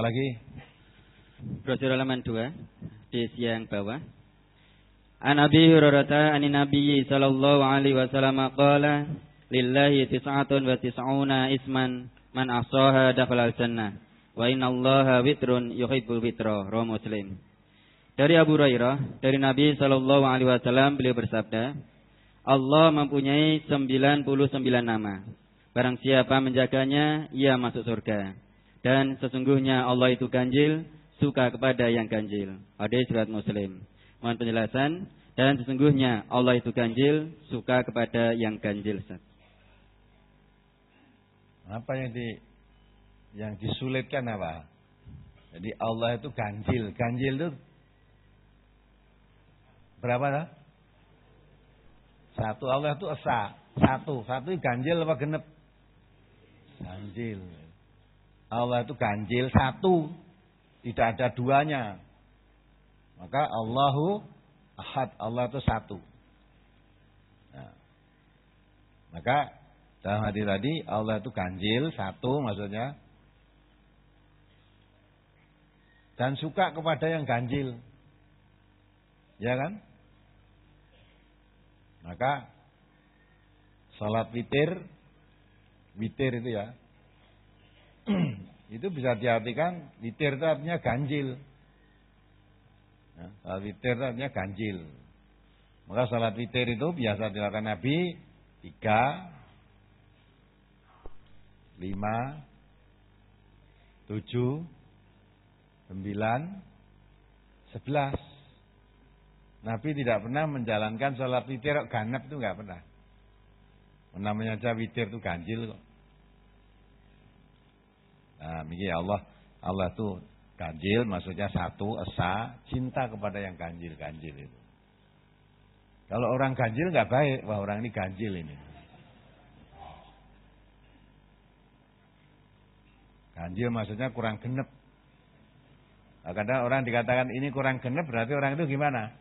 lagi? Brosur halaman 2 di siang bawah. An Abi Hurairah an Nabi sallallahu alaihi wasallam qala lillahi 99 isman man ahsaha dakhala al-jannah wa innallaha witrun yuhibbul witra. Rawahu Muslim. Dari Abu Hurairah, dari Nabi sallallahu alaihi wasallam beliau bersabda, Allah mempunyai 99 nama. Barang siapa menjaganya, ia masuk surga. Dan sesungguhnya Allah itu ganjil, suka kepada yang ganjil. Hadis riwayat Muslim. Mohon penjelasan. Dan sesungguhnya Allah itu ganjil, suka kepada yang ganjil. Apa yang disulitkan apa? Jadi Allah itu ganjil. Ganjil itu berapa dah? Satu. Allah itu esa. Satu itu ganjil apa genep? Ganjil. Allah itu ganjil satu. Tidak ada duanya. Maka Allahu Ahad. Allah itu satu. Nah, maka dalam hadis tadi Allah itu ganjil satu maksudnya. Dan suka kepada yang ganjil. Ya kan? Maka salat witir itu ya. Itu bisa diartikan witir itu artinya ganjil. Ya, salat witir itu artinya ganjil. Maka salat witir itu biasa dilakukan Nabi 3, 5, 7, 9, 11. Nabi tidak pernah menjalankan salat witir ganep itu enggak pernah. Namanya aja witir itu ganjil kok. Nah, begini Allah itu ganjil maksudnya satu, esa, cinta kepada yang ganjil-ganjil itu. Kalau orang ganjil enggak baik, wah orang ini ganjil ini. Ganjil maksudnya kurang genep. Nah, kadang orang dikatakan ini kurang genep berarti orang itu gimana?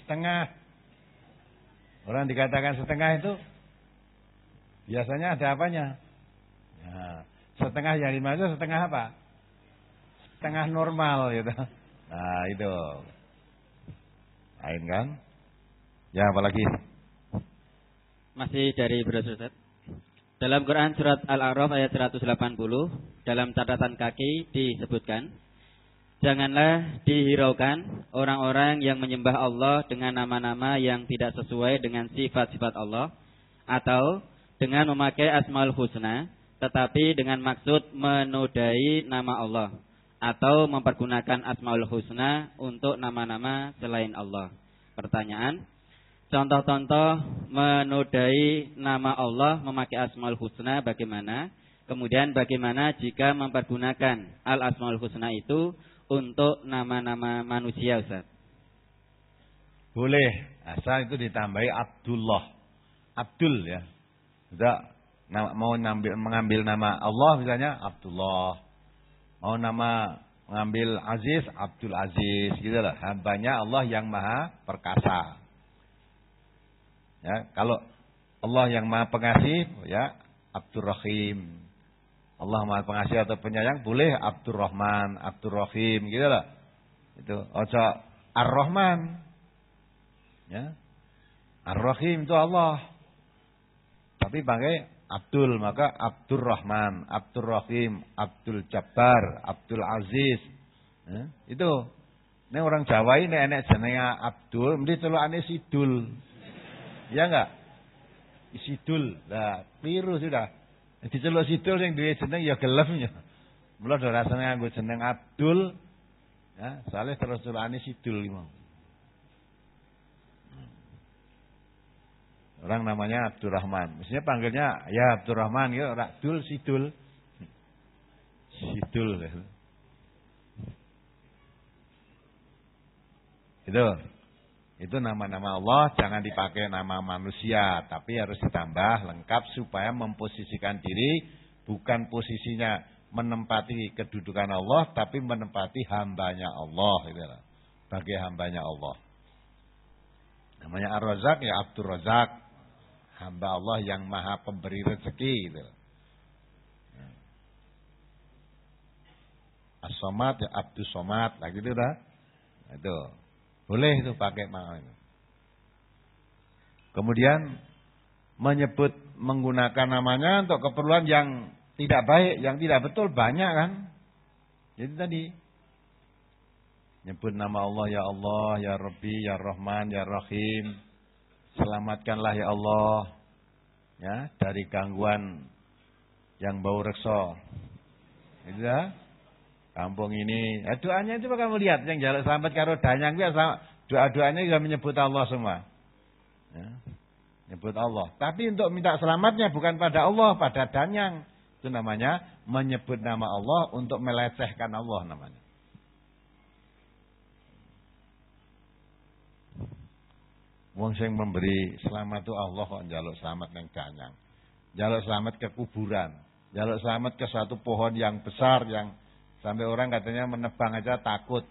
Setengah. Orang dikatakan setengah itu biasanya ada apanya? Nah, setengah yang dimaksud setengah apa? Setengah normal gitu. Nah, itu. Lain kan? Ya, apalagi? Masih dari brosur Ustaz. Dalam Quran surat Al-A'raf ayat 180 dalam catatan kaki disebutkan, janganlah dihiraukan orang-orang yang menyembah Allah dengan nama-nama yang tidak sesuai dengan sifat-sifat Allah atau dengan memakai Asmaul Husna tetapi dengan maksud menodai nama Allah atau mempergunakan Asmaul Husna untuk nama-nama selain Allah. Pertanyaan, contoh-contoh menodai nama Allah memakai Asmaul Husna bagaimana? Kemudian bagaimana jika mempergunakan Al-Asmaul Husna itu untuk nama-nama manusia, Ustaz? Boleh, asal itu ditambahi Abdullah. Abdul ya. Tidak mau mengambil nama Allah misalnya Abdullah. Mau mengambil Aziz, Abdul Aziz gitu lah. Hambanya Allah yang Maha Perkasa. Ya, kalau Allah yang Maha Pengasih ya Abdur Rahim. Allah Maha Pengasih atau penyayang boleh Abdurrahman, Abdurrahim gitu lah. Itu ojo Ar-Rahman. Ya. Ar-Rahim itu Allah. Tapi pakai Abdul, maka Abdurrahman, Abdurrahim, Abdul Jabbar, Abdul Aziz. Ya. Itu. Ini orang Jawa ini enek jenenge Abdul, mesti celukane Sidul. Ya enggak? Sidul. Lah, keliru sudah. Diceluk Sidul sing duwe jeneng ya gelem ya. Mula do rasane nganggo jeneng Abdul. Ya, soalnya terus celukane Sidul iki mau. Orang namanya Abdurrahman. Mestinya panggilnya ya Abdurrahman gitu, Abdul Sidul. Sidul. Itu nama-nama Allah, jangan dipakai nama manusia, tapi harus ditambah lengkap supaya memposisikan diri bukan posisinya menempati kedudukan Allah, tapi menempati hambanya Allah gitu. Bagi hambanya Allah. Namanya Ar-Razzaq ya Abdur Razzaq. Hamba Allah yang Maha Pemberi rezeki gitu. As-Somad ya Abdus Somad, lah gitu dah. Itu boleh itu pakai makna itu. Kemudian menyebut menggunakan namanya untuk keperluan yang tidak baik, yang tidak betul banyak kan. Jadi tadi nyebut nama Allah, ya Rabbi, ya Rahman, ya Rahim. Selamatkanlah ya Allah ya dari gangguan yang bau reksa. Itu ya. Kampung ini, doanya itu kamu lihat yang jaluk selamat karo danyang biasa, doa-doanya juga menyebut Allah semua. Ya, menyebut Allah. Tapi untuk minta selamatnya bukan pada Allah, pada danyang. Itu namanya menyebut nama Allah untuk melecehkan Allah namanya. Wong sing memberi selamat itu Allah kok njaluk selamat ning danyang. Njaluk selamat ke kuburan, njaluk selamat ke suatu pohon yang besar yang sampai orang katanya menebang aja takut.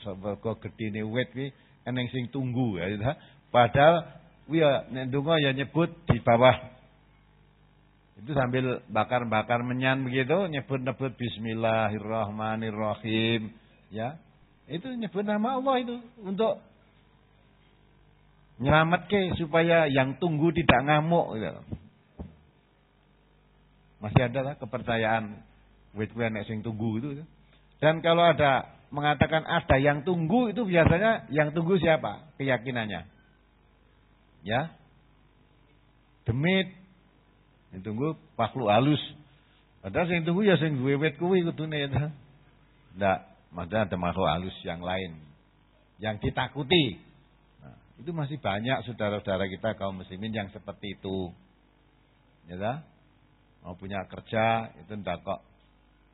Sebab gedine wit kuwi eneng sing tunggu ya. Padahal kuwi nek ndonga ya nyebut di bawah. Itu sambil bakar-bakar menyan begitu nyebut-nyebut bismillahirrahmanirrahim ya. Itu nyebut nama Allah itu untuk nyelamatke supaya yang tunggu tidak ngamuk gitu. Masih ada lah kepercayaan wit kuwi nek sing tunggu itu. Dan kalau ada mengatakan ada yang tunggu itu biasanya yang tunggu siapa? Keyakinannya. Ya. Demit. Yang tunggu makhluk halus. Padahal yang tunggu ya sing duwe wit kuwi kudune ya. Ndak, maksudnya ada makhluk halus yang lain yang ditakuti. Nah, itu masih banyak saudara-saudara kita kaum muslimin yang seperti itu. Ya. Mau punya kerja itu ndak kok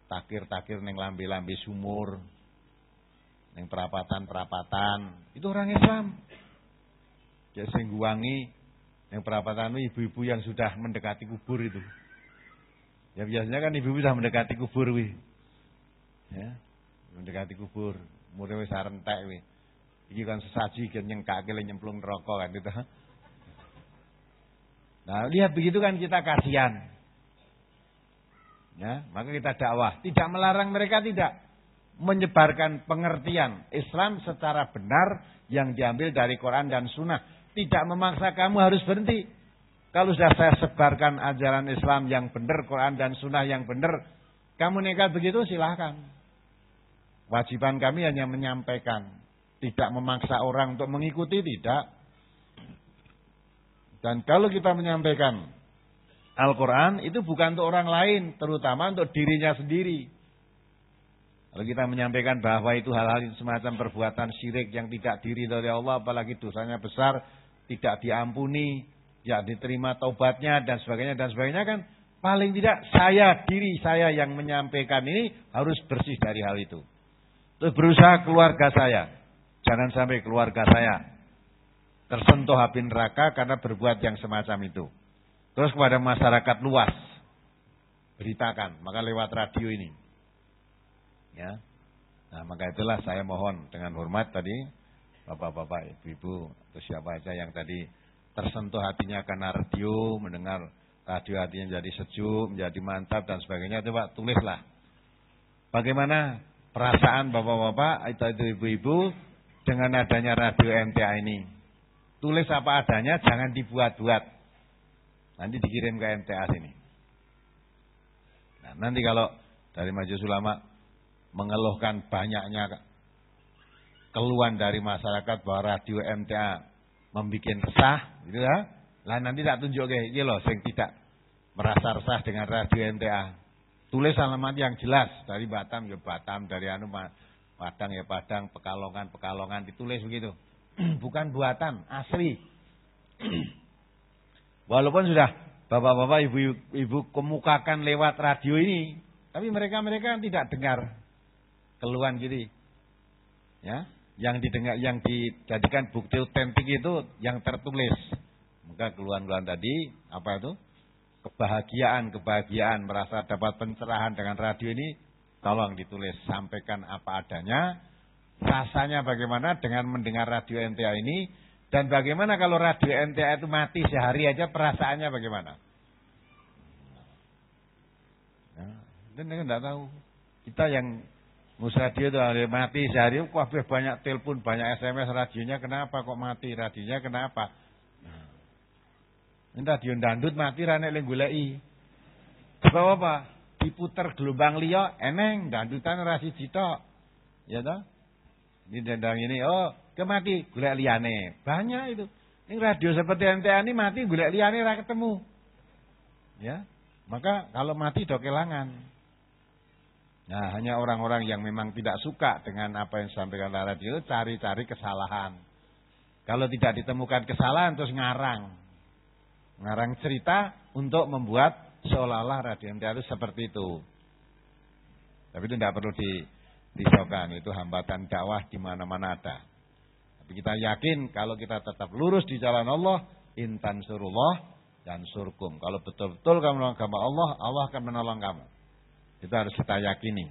takir-takir neng lambe-lambe sumur, neng perapatan-perapatan, itu orang Islam. Ya sing guwangi neng perapatan ibu-ibu yang sudah mendekati kubur itu. Ya biasanya kan ibu-ibu sudah mendekati kubur wi. Ya, mendekati kubur, umure wis arentek wi. Iki kan sesaji kan nyengkake le nyemplung neraka kan gitu. Nah, lihat begitu kan kita kasihan. Ya, maka kita dakwah, tidak melarang mereka, tidak menyebarkan pengertian Islam secara benar yang diambil dari Quran dan Sunnah. Tidak memaksa kamu harus berhenti. Kalau sudah saya sebarkan ajaran Islam yang benar, Quran dan Sunnah yang benar, kamu nekat begitu silahkan. Wajiban kami hanya menyampaikan, tidak memaksa orang untuk mengikuti, tidak. Dan kalau kita menyampaikan Al-Quran itu bukan untuk orang lain, terutama untuk dirinya sendiri. Kalau kita menyampaikan bahwa itu hal-hal itu semacam perbuatan syirik yang tidak diridhoi oleh Allah, apalagi dosanya besar, tidak diampuni, tidak diterima taubatnya dan sebagainya kan paling tidak diri saya yang menyampaikan ini harus bersih dari hal itu. Terus berusaha keluarga saya, jangan sampai keluarga saya tersentuh api neraka karena berbuat yang semacam itu. Terus kepada masyarakat luas beritakan, maka lewat radio ini. Ya. Nah, maka itulah saya mohon dengan hormat tadi bapak-bapak, ibu-ibu atau siapa aja yang tadi tersentuh hatinya karena radio, mendengar radio hatinya menjadi sejuk, menjadi mantap dan sebagainya, coba tulislah. Bagaimana perasaan bapak-bapak itu ibu-ibu dengan adanya radio MTA ini? Tulis apa adanya, jangan dibuat-buat. Nanti dikirim ke MTA sini. Nah, nanti kalau dari Majelis Ulama mengeluhkan banyaknya keluhan dari masyarakat bahwa radio MTA membuat resah, gitu ya. Lah nanti tak tunjuk ke, ini loh, sing tidak merasa resah dengan radio MTA. Tulis alamat yang jelas dari Batam ya Batam, dari Padang ya Padang, Pekalongan ditulis begitu. Bukan buatan, asli. Walaupun sudah bapak-bapak, ibu-ibu kemukakan lewat radio ini, tapi mereka tidak dengar keluhan gitu. Ya, yang didengar, yang dijadikan bukti otentik itu yang tertulis. Maka keluhan-keluhan tadi apa itu? Kebahagiaan merasa dapat pencerahan dengan radio ini, tolong ditulis, sampaikan apa adanya. Rasanya bagaimana dengan mendengar radio MTA ini? Dan bagaimana kalau radio MTA itu mati sehari aja, perasaannya bagaimana? Nah, dan tidak tahu. Kita yang Mus radio itu hari mati sehari, kabeh banyak telepon, banyak SMS, radionya kenapa kok mati? Radionya kenapa? Ini radio dangdut mati ra nek goleki. Sebab apa? Diputer gelombang liya eneng dangdutan ra siji tok. Ya toh? Ini dendang ini, oh, kemati golek liyane. Banyak itu. Ini radio seperti NTA ini mati golek liyane ra ketemu. Ya. Maka kalau mati do kelangan. Nah, hanya orang-orang yang memang tidak suka dengan apa yang disampaikan radio cari-cari kesalahan. Kalau tidak ditemukan kesalahan terus ngarang cerita untuk membuat seolah-olah radio NTA itu seperti itu. Tapi itu tidak perlu disaukan, itu hambatan dakwah di mana-mana ada. Tapi kita yakin kalau kita tetap lurus di jalan Allah, intan surullah dan surkum. Kalau betul-betul kamu menolong agama Allah, Allah akan menolong kamu. Itu harus kita yakini.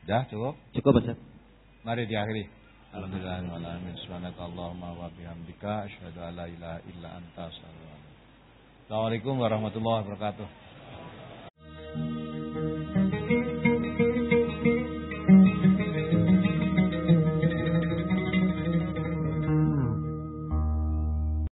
Sudah cukup? Cukup, Ustaz. Mari diakhiri. Alhamdulillahirrahmanirrahim. Subhanakallahumma wa bihamdika asyhadu an la ilaha illa anta astaghfiruka wa atubu ilaik. Assalamualaikum warahmatullahi wabarakatuh.